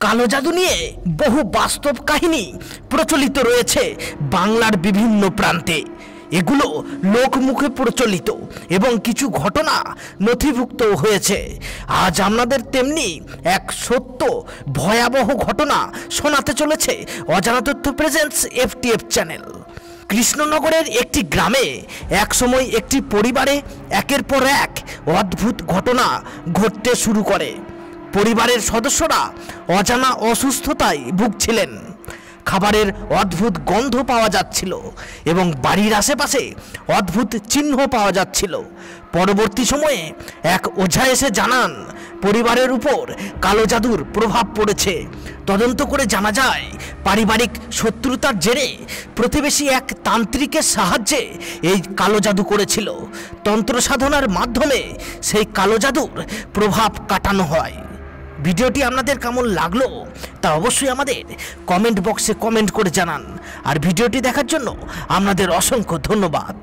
কালো জাদু নিয়ে বহু বাস্তব কাহিনী প্রচলিত রয়েছে বাংলার বিভিন্ন প্রান্তে। এগুলো লোকমুখে প্রচলিত এবং কিছু ঘটনা নথিভুক্ত হয়েছে। আজ আপনাদের তেমনি এক সত্য ভয়াবহ ঘটনা শোনাতে চলেছে অজানা তথ্য প্রেজেন্টস FTF চ্যানেল। কৃষ্ণনগরের একটি গ্রামে একসময় একটি পরিবারে একের পর এক অদ্ভুত ঘটনা ঘটতে শুরু করে। পরিবারের সদস্যরা অজানা অসুস্থতায় ভুগছিলেন। খাবারের অদ্ভুত গন্ধ পাওয়া যাচ্ছিল এবং বাড়ির আশেপাশে অদ্ভুত চিহ্ন পাওয়া যাচ্ছিল। পরবর্তী সময়ে এক ওঝা এসে জানান পরিবারের উপর কালো জাদুর প্রভাব পড়েছে। তদন্ত করে জানা যায় পারিবারিক শত্রুতার জেরে প্রতিবেশী এক তান্ত্রিকের সাহায্যে এই কালো জাদু করেছিল। তন্ত্র সাধনার মাধ্যমে সেই কালো জাদুর প্রভাব কাটানো হয়। ভিডিওটি আপনাদের কেমন লাগলো তা অবশ্যই আমাদের কমেন্ট বক্সে কমেন্ট করে জানান। আর ভিডিওটি দেখার জন্য আপনাদের অসংখ্য ধন্যবাদ।